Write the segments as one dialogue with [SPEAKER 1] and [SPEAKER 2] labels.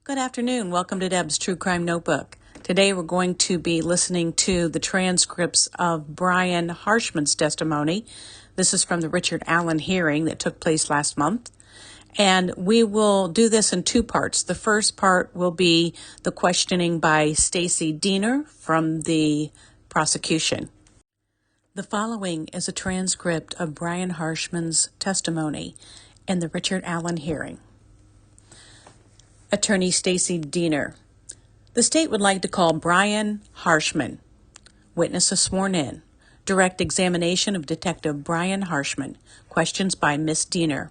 [SPEAKER 1] Good afternoon. Welcome to Deb's True Crime Notebook. Today we're going to be listening to the transcripts of Brian Harshman's testimony. This is from the Richard Allen hearing that took place last month. And we will do this in two parts. The first part will be the questioning by Stacy Diener from the prosecution. The following is a transcript of Brian Harshman's testimony in the Richard Allen hearing. Attorney Stacy Diener. The state would like to call Brian Harshman. Witness is sworn in. Direct examination of Detective Brian Harshman. Questions by Ms. Diener.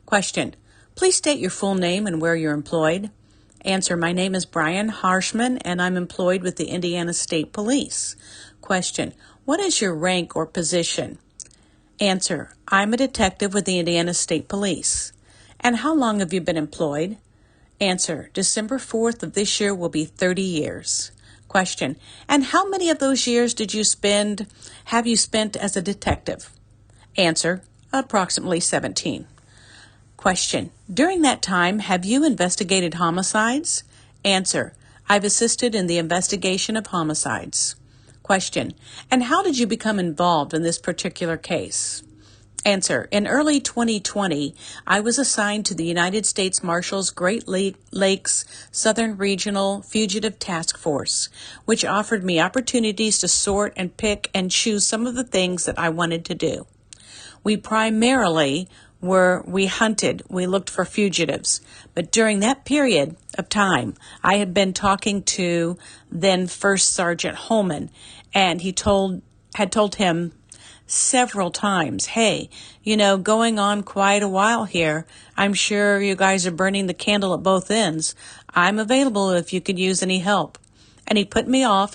[SPEAKER 1] Question. Please state your full name and where you're employed. Answer. My name is Brian Harshman and I'm employed with the Indiana State Police. Question. What is your rank or position? Answer. I'm a detective with the Indiana State Police. And how long have you been employed? Answer. December 4th of this year will be 30 years. Question. And how many of those years have you spent as a detective? Answer. Approximately 17. Question. During that time, have you investigated homicides? Answer. I've assisted in the investigation of homicides. Question. And how did you become involved in this particular case? Answer. In early 2020, I was assigned to the United States Marshal's Great Lakes Southern Regional Fugitive Task Force, which offered me opportunities to sort and pick and choose some of the things that I wanted to do. We primarily we hunted, we looked for fugitives, but during that period of time, I had been talking to then First Sergeant Holman, and he had told him several times, hey, going on quite a while here. I'm sure you guys are burning the candle at both ends. I'm available if you could use any help. And he put me off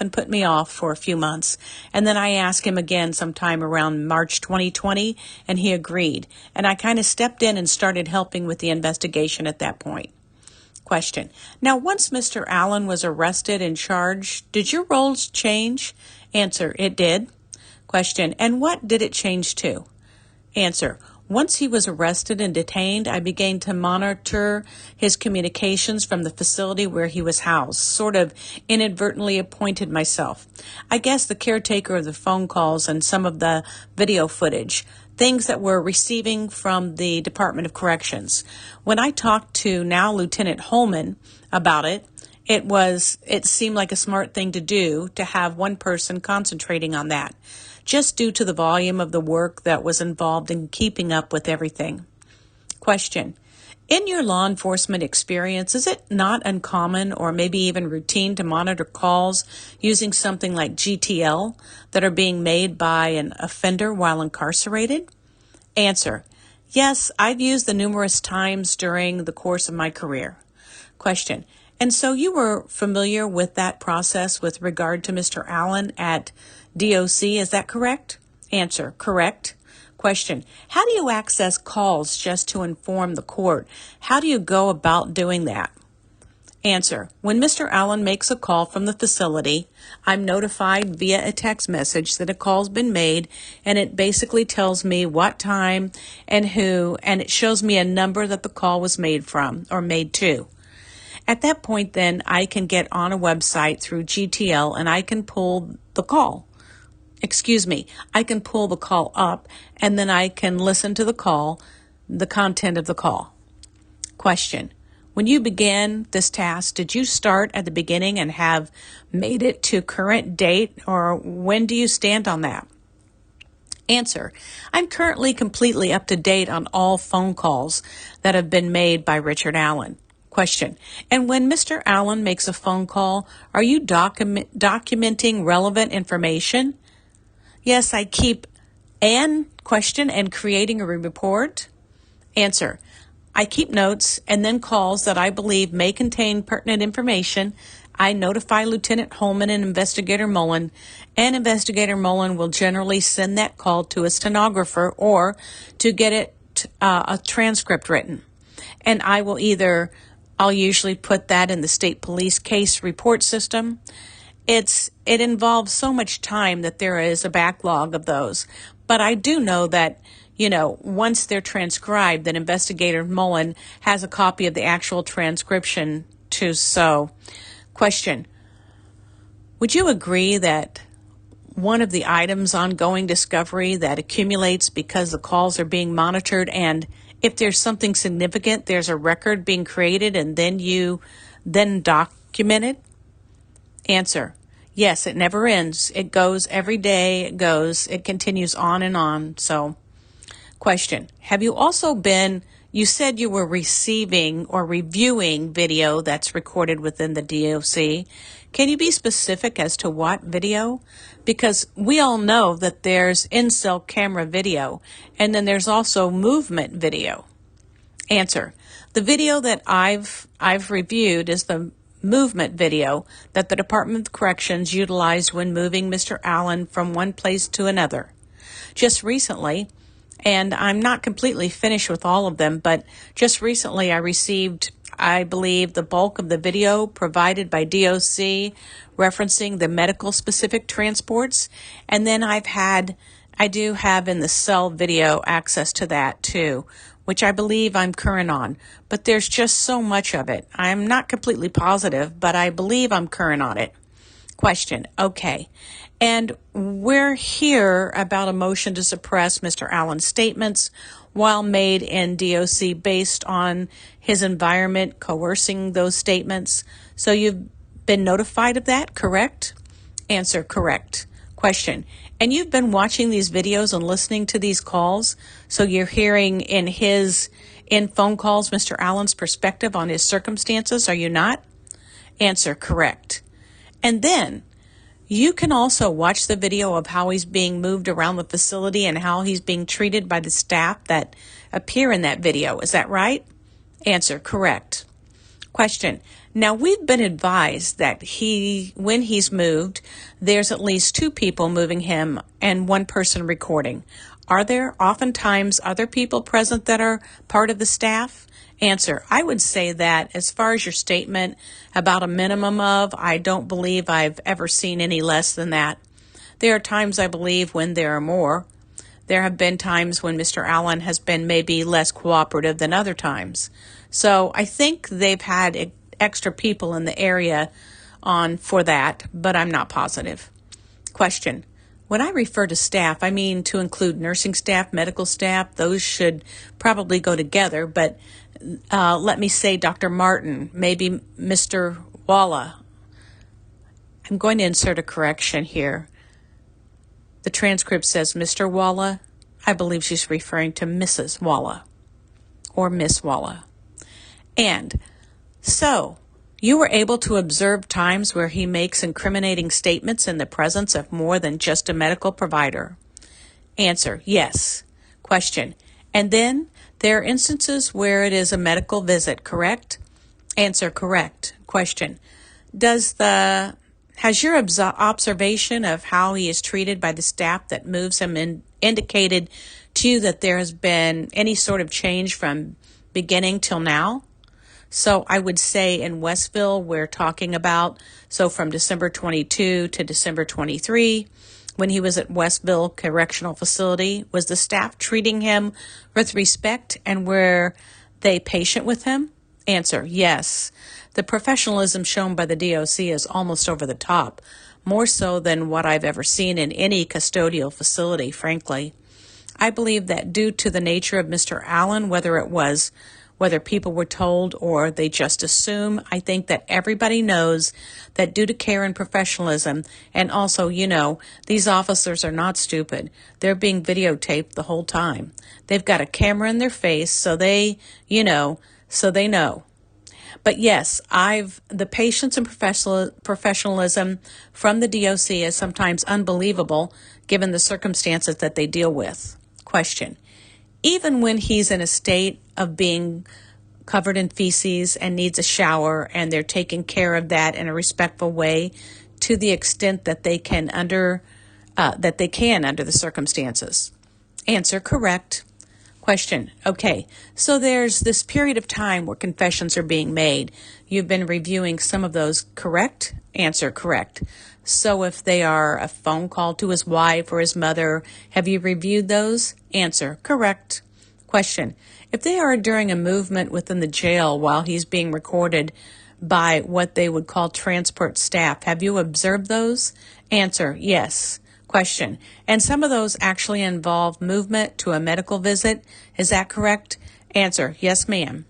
[SPEAKER 1] for a few months. And then I asked him again sometime around March 2020, and he agreed. And I kind of stepped in and started helping with the investigation at that point. Question. Now, once Mr. Allen was arrested and charged, did your roles change? Answer. It did. Question. And what did it change to? Answer. Once he was arrested and detained, I began to monitor his communications from the facility where he was housed, sort of inadvertently appointed myself. I guess the caretaker of the phone calls and some of the video footage, things that we're receiving from the Department of Corrections. When I talked to now Lieutenant Holman about it, it seemed like a smart thing to do to have one person concentrating on that, just due to the volume of the work that was involved in keeping up with everything. Question. In your law enforcement experience, is it not uncommon or maybe even routine to monitor calls using something like GTL that are being made by an offender while incarcerated? Answer. Yes, I've used them numerous times during the course of my career. Question. And so you were familiar with that process with regard to Mr. Allen at DOC, is that correct? Answer. Correct. Question. How do you access calls just to inform the court? How do you go about doing that? Answer. When Mr. Allen makes a call from the facility, I'm notified via a text message that a call's been made, and it basically tells me what time and who, and it shows me a number that the call was made from or made to. At that point, then, I can get on a website through GTL and I can pull the call. I can pull the call up and then I can listen to the call, the content of the call. Question. When you began this task, did you start at the beginning and have made it to current date, or when do you stand on that? Answer. I'm currently completely up to date on all phone calls that have been made by Richard Allen. Question. And when Mr. Allen makes a phone call, are you documenting relevant information? Yes, I keep and creating a report. Answer. I keep notes and then calls that I believe may contain pertinent information. I notify Lieutenant Holman and Investigator Mullen, and Investigator Mullen will generally send that call to a stenographer or to get a transcript written. And I'll usually put that in the state police case report system. It involves so much time that there is a backlog of those. But I do know that, once they're transcribed, that Investigator Mullen has a copy of the actual transcription too. So, question, would you agree that one of the items ongoing discovery that accumulates because the calls are being monitored, and if there's something significant, there's a record being created and then you then document it? Answer, yes, it never ends. It goes every day. It continues on and on. So, question, have you also been, you said you were receiving or reviewing video that's recorded within the DOC. Can you be specific as to what video? Because we all know that there's in-cell camera video, and then there's also movement video. Answer, the video that I've reviewed is the movement video that the Department of Corrections utilized when moving Mr. Allen from one place to another. Just recently, and I'm not completely finished with all of them, but just recently I received, I believe, the bulk of the video provided by DOC referencing the medical specific transports. And then I do have in the cell video access to that too, which I believe I'm current on. But there's just so much of it. I'm not completely positive, but I believe I'm current on it. Question, okay. And we're here about a motion to suppress Mr. Allen's statements while made in DOC based on his environment coercing those statements. So you've been notified of that, correct? Answer, correct. Question, and you've been watching these videos and listening to these calls, so you're hearing in phone calls Mr. Allen's perspective on his circumstances, are you not? Answer, correct. And then you can also watch the video of how he's being moved around the facility and how he's being treated by the staff that appear in that video. Is that right? Answer, correct. Question, now we've been advised that when he's moved, there's at least 2 people moving him and 1 person recording. Are there oftentimes other people present that are part of the staff? Answer, I would say that as far as your statement about a minimum of, I don't believe I've ever seen any less than that. There are times, I believe, when there are more. There have been times when Mr. Allen has been maybe less cooperative than other times. So I think they've had extra people in the area for that, but I'm not positive. Question, when I refer to staff, I mean to include nursing staff, medical staff. Those should probably go together, but let me say Dr. Martin, maybe Mr. Walla. I'm going to insert a correction here. The transcript says Mr. Walla. I believe she's referring to Mrs. Walla or Miss Walla. And so you were able to observe times where he makes incriminating statements in the presence of more than just a medical provider. Answer, yes. Question, and then there are instances where it is a medical visit, correct? Answer, correct. Question, has your observation of how he is treated by the staff that moves him indicated to you that there has been any sort of change from beginning till now? So I would say in Westville, we're talking about, so from December 22 to December 23, when he was at Westville Correctional Facility, was the staff treating him with respect and were they patient with him? Answer, yes. The professionalism shown by the DOC is almost over the top, more so than what I've ever seen in any custodial facility, frankly. I believe that due to the nature of Mr. Allen, whether people were told or they just assume, I think that everybody knows that due to care and professionalism, and also, these officers are not stupid. They're being videotaped the whole time. They've got a camera in their face, so they know. But yes, the patience and professionalism from the DOC is sometimes unbelievable given the circumstances that they deal with. Question, even when he's in a state of being covered in feces and needs a shower and they're taking care of that in a respectful way to the extent that they can under the circumstances? Answer, correct. Question, okay, so there's this period of time where confessions are being made. You've been reviewing some of those, correct? Answer, correct. So if they are a phone call to his wife or his mother, have you reviewed those? Answer, correct. Question, if they are during a movement within the jail while he's being recorded by what they would call transport staff. Have you observed those? Answer, yes. Question, and some of those actually involve movement to a medical visit. Is that correct? Answer, yes, ma'am.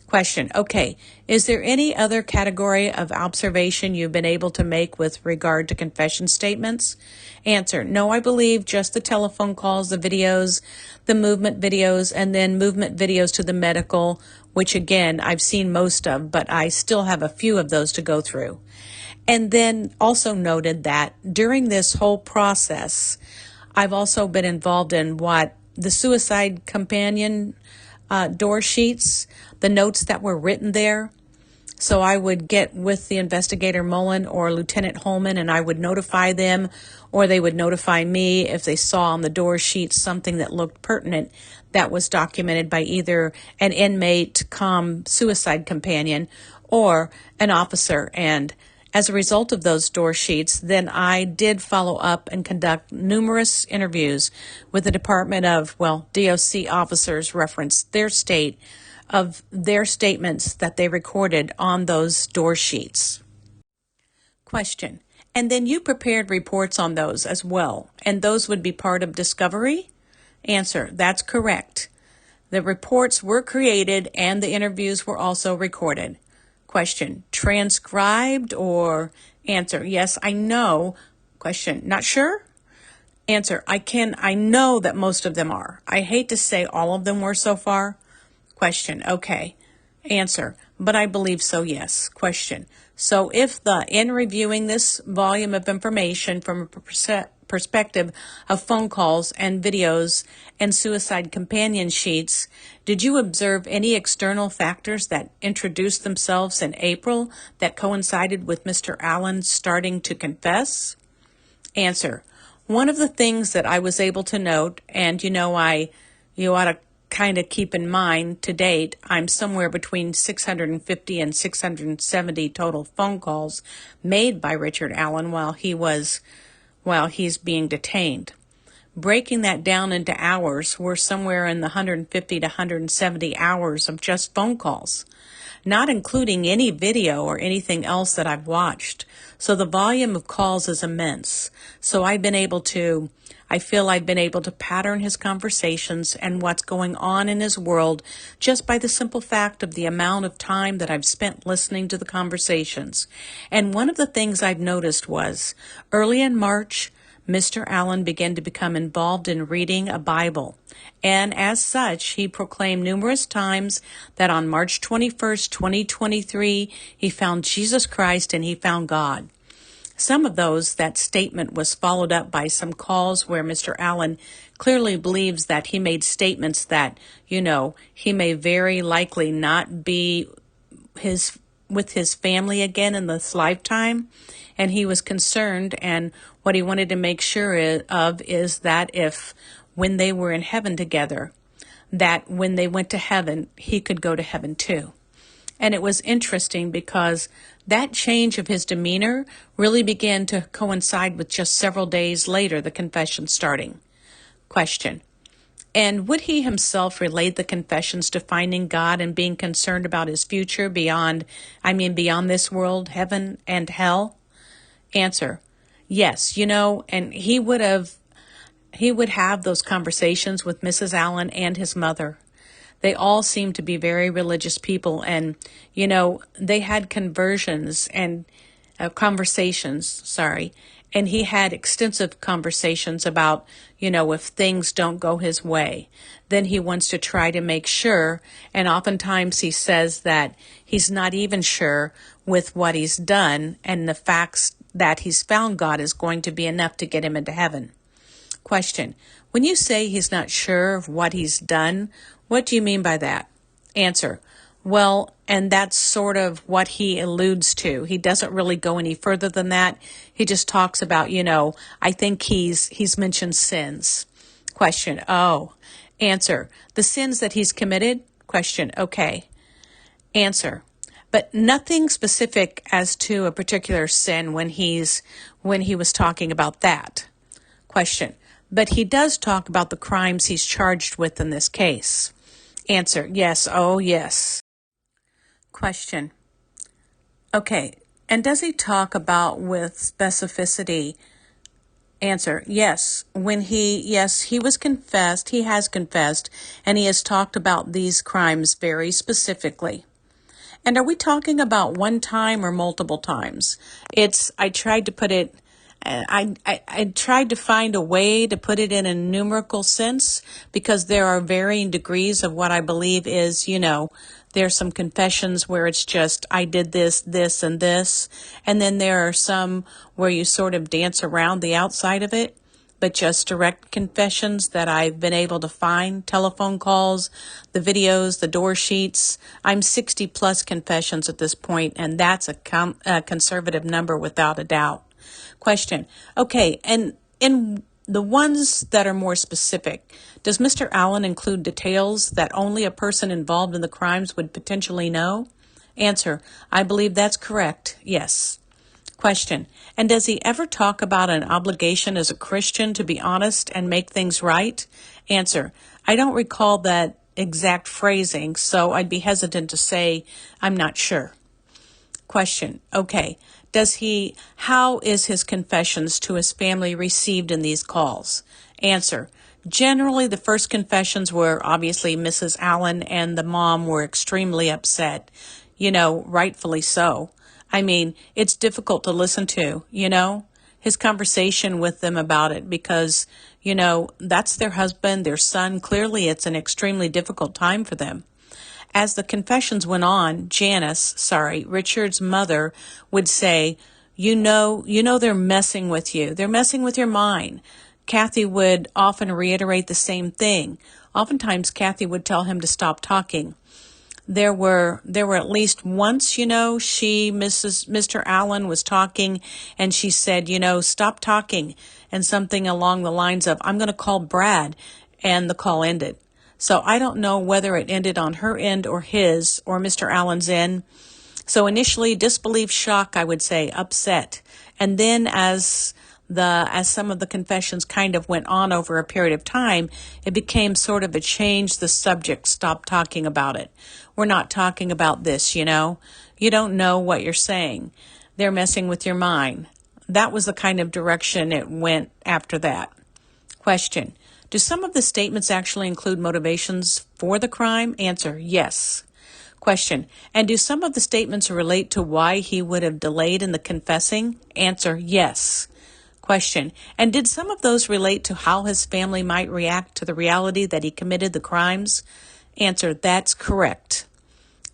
[SPEAKER 1] Question, okay, is there any other category of observation you've been able to make with regard to confession statements? Answer, no, I believe just the telephone calls, the videos, the movement videos, and then movement videos to the medical, which again, I've seen most of, but I still have a few of those to go through. And then also noted that during this whole process, I've also been involved in what the suicide companion door sheets, the notes that were written there. So I would get with the investigator Mullen or Lieutenant Holman, and I would notify them, or they would notify me if they saw on the door sheet something that looked pertinent that was documented by either an inmate, suicide companion, or an officer. And as a result of those door sheets, then I did follow up and conduct numerous interviews with the Department of, DOC officers referenced their state of their statements that they recorded on those door sheets. Question, and then you prepared reports on those as well, and those would be part of discovery? Answer, that's correct. The reports were created and the interviews were also recorded. Question, transcribed or? Answer, yes, I know. Question, not sure? Answer, I know that most of them are. I hate to say all of them were so far. Question, okay. Answer, but I believe so, yes. Question, so if in reviewing this volume of information from a perspective of phone calls and videos and suicide companion sheets, did you observe any external factors that introduced themselves in April that coincided with Mr. Allen starting to confess? Answer, one of the things that I was able to note, and you ought to kind of keep in mind to date, I'm somewhere between 650 and 670 total phone calls made by Richard Allen while he's being detained. Breaking that down into hours, we're somewhere in the 150 to 170 hours of just phone calls, not including any video or anything else that I've watched. So the volume of calls is immense. So I feel I've been able to pattern his conversations and what's going on in his world just by the simple fact of the amount of time that I've spent listening to the conversations. And one of the things I've noticed was early in March, Mr. Allen began to become involved in reading a Bible. And as such, he proclaimed numerous times that on March 21st, 2023, he found Jesus Christ and he found God. Some of that statement was followed up by some calls where Mr. Allen clearly believes that he made statements that, he may very likely not be with his family again in this lifetime. And he was concerned, and what he wanted to make sure of is that when they were in heaven together, that when they went to heaven, he could go to heaven too. And it was interesting because that change of his demeanor really began to coincide with just several days later, the confession starting. Question, and would he himself relate the confessions to finding God and being concerned about his future beyond this world, heaven and hell? Answer, yes, and he would have those conversations with Mrs. Allen and his mother. They all seemed to be very religious people, and, they had conversions and conversations, and he had extensive conversations about, if things don't go his way, then he wants to try to make sure, and oftentimes he says that he's not even sure with what he's done, and the facts that he's found God is going to be enough to get him into heaven. Question, when you say he's not sure of what he's done, what do you mean by that? Answer, well, and that's sort of what he alludes to. He doesn't really go any further than that. He just talks about, I think he's mentioned sins. Question, oh. Answer, the sins that he's committed? Question, okay. Answer, but nothing specific as to a particular sin when he was talking about that. Question, but he does talk about the crimes he's charged with in this case. Answer, yes, oh yes. Question, Okay, and does he talk about with specificity? Answer, yes. Yes, he was confessed, he has confessed, and he has talked about these crimes very specifically. And are we talking about one time or multiple times? I tried to put it, I tried to find a way to put it in a numerical sense because there are varying degrees of what I believe is, there's some confessions where it's just, I did this, this, and this. And then there are some where you sort of dance around the outside of it, but just direct confessions that I've been able to find, telephone calls, the videos, the door sheets. I'm 60 plus confessions at this point, and that's a conservative number without a doubt. Question. Okay, and in the ones that are more specific, does Mr. Allen include details that only a person involved in the crimes would potentially know? Answer. I believe that's correct. Yes. Question. And does he ever talk about an obligation as a Christian to be honest and make things right? Answer. I don't recall that exact phrasing, so I'd be hesitant to say I'm not sure. Question. Okay. How is his confessions to his family received in these calls? Answer. Generally, the first confessions were obviously Mrs. Allen and the mom were extremely upset. Rightfully so. I mean, it's difficult to listen to, his conversation with them about it because, that's their husband, their son. Clearly, it's an extremely difficult time for them. As the confessions went on, Richard's mother would say, they're messing with you. They're messing with your mind. Kathy would often reiterate the same thing. Oftentimes, Kathy would tell him to stop talking. There were at least once, Mr. Allen was talking and she said, stop talking, and something along the lines of, I'm going to call Brad, and the call ended. So I don't know whether it ended on her end or his or Mr. Allen's end. So initially disbelief, shock, I would say, upset. And then as some of the confessions kind of went on over a period of time, it became sort of a change the subject, stop talking about it. We're not talking about this, You don't know what you're saying. They're messing with your mind. That was the kind of direction it went after that. Question. Do some of the statements actually include motivations for the crime? Answer, yes. Question. And do some of the statements relate to why he would have delayed in the confessing? Answer, yes. Question. And did some of those relate to how his family might react to the reality that he committed the crimes? Answer, that's correct.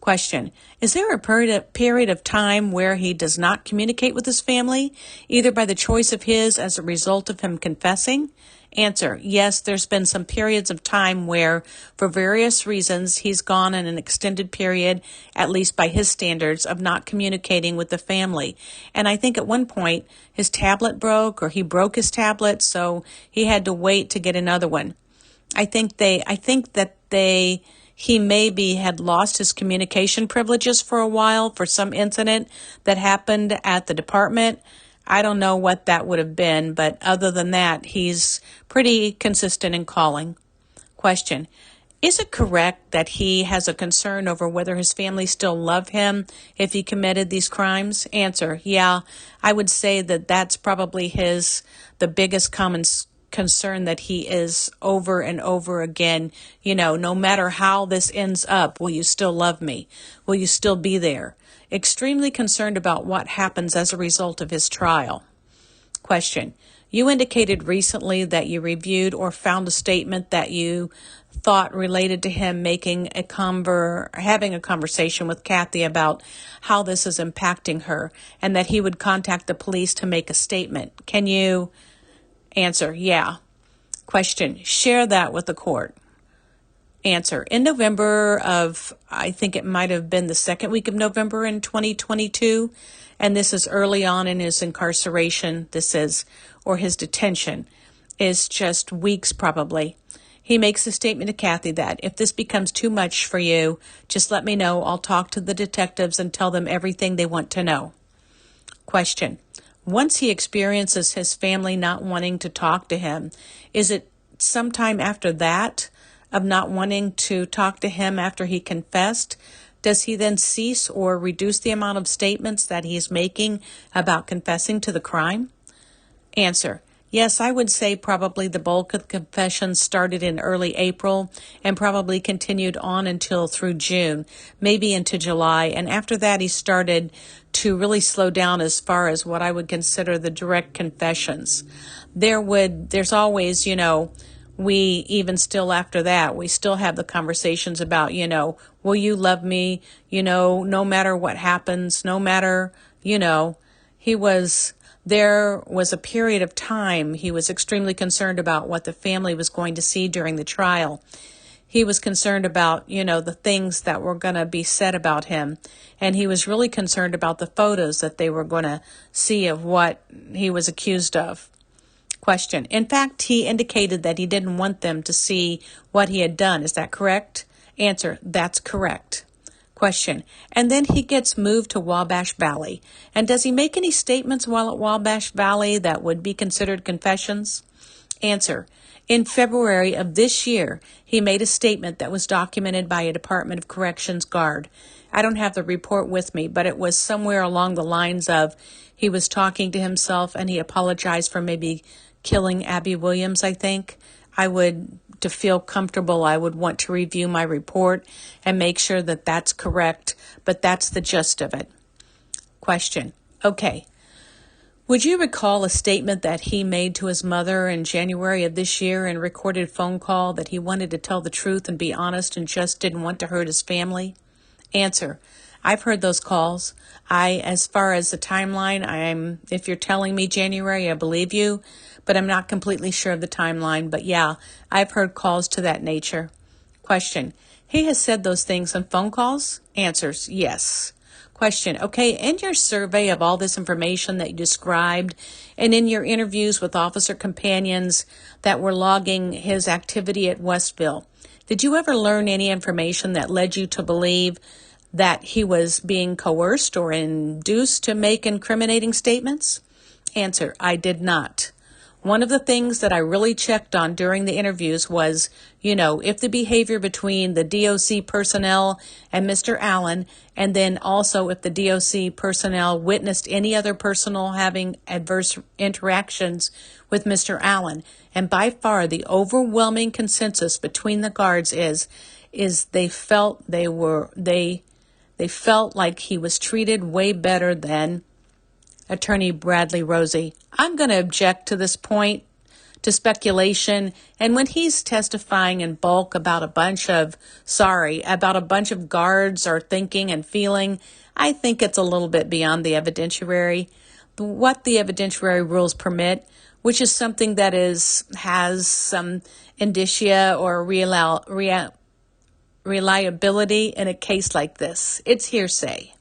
[SPEAKER 1] Question. Is there a period of time where he does not communicate with his family, either by the choice of his as a result of him confessing? Answer. Yes, there's been some periods of time where, for various reasons, he's gone in an extended period, at least by his standards, of not communicating with the family. And I think at one point his tablet broke, or he broke his tablet, so he had to wait to get another one. I think that he maybe had lost his communication privileges for a while for some incident that happened at the department. I don't know what that would have been, but other than that, he's pretty consistent in calling. Question. Is it correct that he has a concern over whether his family still love him if he committed these crimes? Answer. Yeah, I would say that that's probably the biggest common concern that he is over and over again. No matter how this ends up, will you still love me? Will you still be there? Extremely concerned about what happens as a result of his trial. Question. You indicated recently that you reviewed or found a statement that you thought related to him having a conversation with Kathy about how this is impacting her, and that he would contact the police to make a statement. Can you answer? Yeah. Question. Share that with the court. Answer. In November of, I think it might have been the second week of November in 2022, and this is early on in his incarceration, or his detention, is just weeks probably. He makes a statement to Kathy that if this becomes too much for you, just let me know. I'll talk to the detectives and tell them everything they want to know. Question. Once he experiences his family not wanting to talk to him, is it sometime after that of not wanting to talk to him after he confessed Does he then cease or reduce the amount of statements that he's making about confessing to the crime? Answer: yes, I would say probably the bulk of the confessions started in early April and probably continued on until through June, maybe into July. And after that, he started to really slow down as far as what I would consider the direct confessions. There's always, we even still after that, we still have the conversations about, will you love me, no matter what happens, no matter, there was a period of time he was extremely concerned about what the family was going to see during the trial. He was concerned about, the things that were going to be said about him. And he was really concerned about the photos that they were going to see of what he was accused of. Question: in fact, he indicated that he didn't want them to see what he had done. Is that correct? Answer: that's correct. Question: and then he gets moved to Wabash Valley. And does he make any statements while at Wabash Valley that would be considered confessions? Answer: in February of this year, he made a statement that was documented by a Department of Corrections guard. I don't have the report with me, but it was somewhere along the lines of he was talking to himself and he apologized for maybe killing Abby Williams, I think. To feel comfortable, I would want to review my report and make sure that that's correct, but that's the gist of it. Question: okay. Would you recall a statement that he made to his mother in January of this year in a recorded phone call that he wanted to tell the truth and be honest and just didn't want to hurt his family? Answer: I've heard those calls. As far as the timeline, if you're telling me January, I believe you, but I'm not completely sure of the timeline. But yeah, I've heard calls to that nature. Question: he has said those things on phone calls? Answers: yes. Question: okay, in your survey of all this information that you described and in your interviews with officer companions that were logging his activity at Westville, did you ever learn any information that led you to believe that he was being coerced or induced to make incriminating statements? Answer: I did not. One of the things that I really checked on during the interviews was, if the behavior between the DOC personnel and Mr. Allen, and then also if the DOC personnel witnessed any other personnel having adverse interactions with Mr. Allen. And by far the overwhelming consensus between the guards is they felt they felt like he was treated way better than Attorney Bradley Rosie. I'm going to object to this point, to speculation, and when he's testifying in bulk about a bunch of guards or thinking and feeling, I think it's a little bit beyond the evidentiary, what the evidentiary rules permit, which is something that has some indicia or reliability in a case like this. It's hearsay.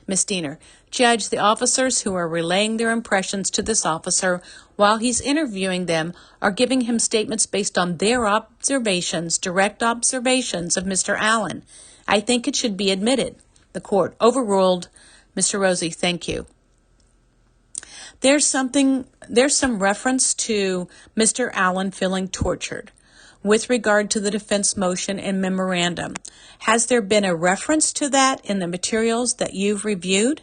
[SPEAKER 1] Ms. Diener: Judge, the officers who are relaying their impressions to this officer while he's interviewing them are giving him statements based on their observations, direct observations of Mr. Allen. I think it should be admitted. The court overruled. Mr. Rosie, thank you. There's some reference to Mr. Allen feeling tortured with regard to the defense motion and memorandum. Has there been a reference to that in the materials that you've reviewed?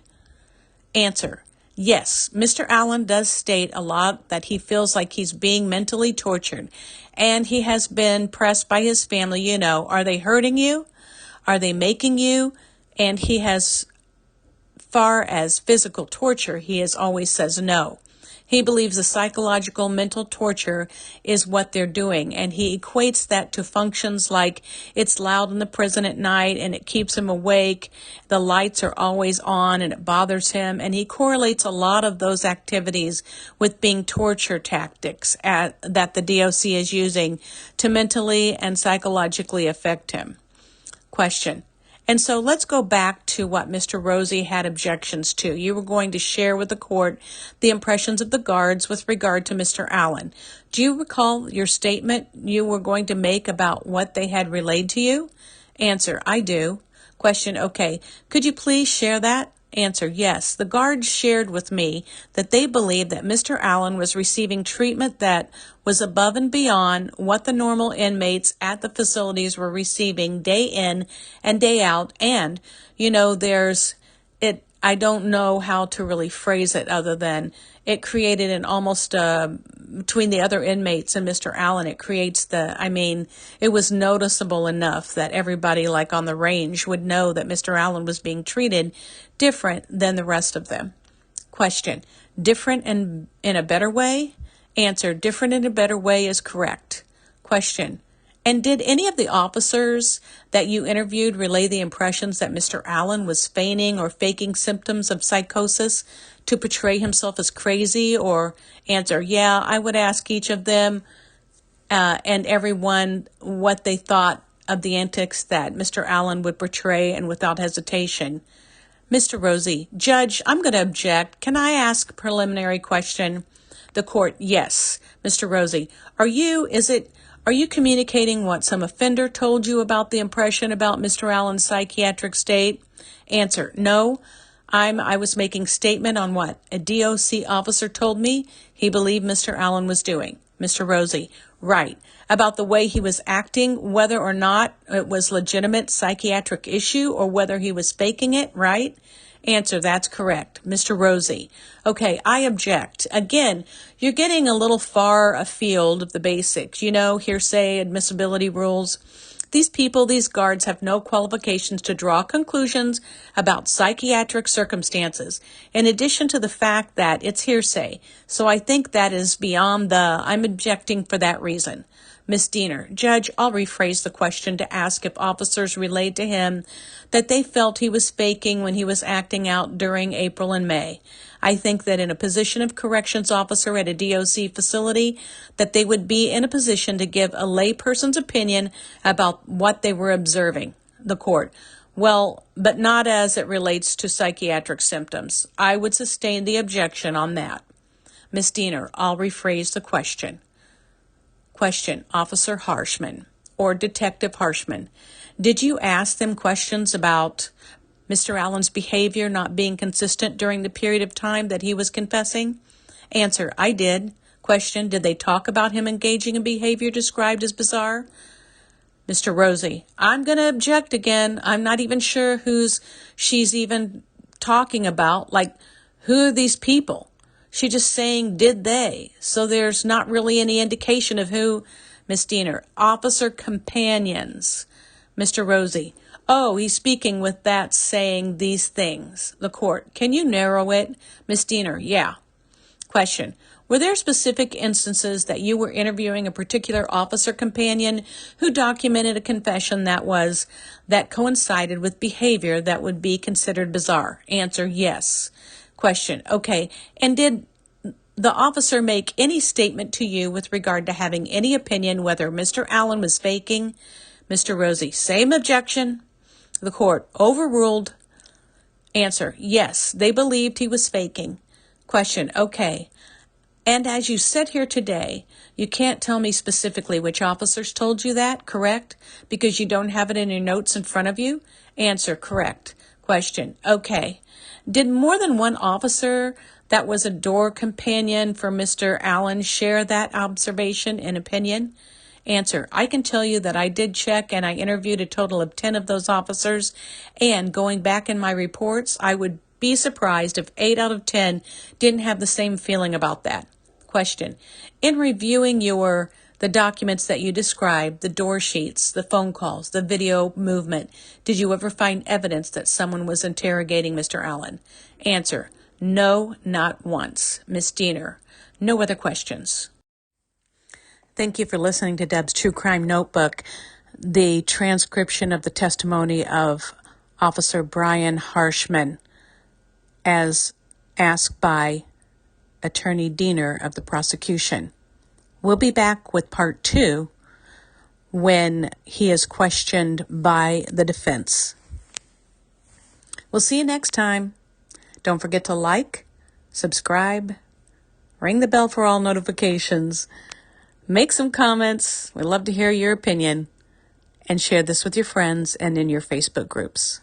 [SPEAKER 1] Answer: yes, Mr. Allen does state a lot that he feels like he's being mentally tortured, and he has been pressed by his family, are they hurting you? Are they making you? And he has, far as physical torture, he has always says no. He believes the psychological mental torture is what they're doing, and he equates that to functions like it's loud in the prison at night and it keeps him awake, the lights are always on and it bothers him, and he correlates a lot of those activities with being torture tactics that the DOC is using to mentally and psychologically affect him. Question: and so let's go back to what Mr. Rosie had objections to. You were going to share with the court the impressions of the guards with regard to Mr. Allen. Do you recall your statement you were going to make about what they had relayed to you? Answer: I do. Question: okay, could you please share that? Answer, yes. The guards shared with me that they believed that Mr. Allen was receiving treatment that was above and beyond what the normal inmates at the facilities were receiving day in and day out. And, I don't know how to really phrase it other than it created an almost, between the other inmates and Mr. Allen, it was noticeable enough that everybody like on the range would know that Mr. Allen was being treated different than the rest of them. Question, different and in a better way? Answer, different in a better way is correct. Question, and did any of the officers that you interviewed relay the impressions that Mr. Allen was feigning or faking symptoms of psychosis to portray himself as crazy? Or answer, yeah, I would ask each of them and everyone what they thought of the antics that Mr. Allen would portray, and without hesitation. Mr. Rosie, Judge, I'm going to object. Can I ask a preliminary question? The court, yes. Mr. Rosie, are you communicating what some offender told you about the impression about Mr. Allen's psychiatric state? Answer, no. I was making statement on what a DOC officer told me he believed Mr. Allen was doing. Mr. Rosie, right. About the way he was acting, whether or not it was legitimate psychiatric issue or whether he was faking it, right? Answer, that's correct. Mr. Rosie, okay, I object. Again, you're getting a little far afield of the basics, hearsay, admissibility rules. These guards have no qualifications to draw conclusions about psychiatric circumstances, in addition to the fact that it's hearsay. So I think that is beyond I'm objecting for that reason. Ms. Diener, Judge, I'll rephrase the question to ask if officers relayed to him that they felt he was faking when he was acting out during April and May. I think that in a position of corrections officer at a DOC facility, that they would be in a position to give a layperson's opinion about what they were observing. The court, well, but not as it relates to psychiatric symptoms. I would sustain the objection on that. Ms. Diener, I'll rephrase the question. Question, Officer Harshman or Detective Harshman, did you ask them questions about Mr. Allen's behavior not being consistent during the period of time that he was confessing? Answer, I did. Question, did they talk about him engaging in behavior described as bizarre? Mr. Rosie, I'm going to object again. I'm not even sure who's she's even talking about. Like, who are these people? She's just saying, did they? So there's not really any indication of who. Ms. Diener, officer companions. Mr. Rosie, oh, he's speaking with that saying these things. The court, can you narrow it? Ms. Diener, yeah. Question, were there specific instances that you were interviewing a particular officer companion who documented a confession that coincided with behavior that would be considered bizarre? Answer, yes. Question, okay, and did the officer make any statement to you with regard to having any opinion whether Mr. Allen was faking? Mr. Rosie, same objection. The court, overruled. Answer, yes, they believed he was faking. Question, okay, and as you sit here today, you can't tell me specifically which officers told you that, correct? Because you don't have it in your notes in front of you? Answer, correct. Question, okay. Did more than one officer that was a door companion for Mr. Allen share that observation and opinion? Answer, I can tell you that I did check and I interviewed a total of 10 of those officers, and going back in my reports, I would be surprised if 8 out of 10 didn't have the same feeling about that. Question, in reviewing the documents that you described, the door sheets, the phone calls, the video movement, did you ever find evidence that someone was interrogating Mr. Allen? Answer, no, not once. Ms. Diener, no other questions. Thank you for listening to Deb's True Crime Notebook, the transcription of the testimony of Officer Brian Harshman as asked by Attorney Diener of the prosecution. We'll be back with part 2 when he is questioned by the defense. We'll see you next time. Don't forget to like, subscribe, ring the bell for all notifications, make some comments. We'd love to hear your opinion, and share this with your friends and in your Facebook groups.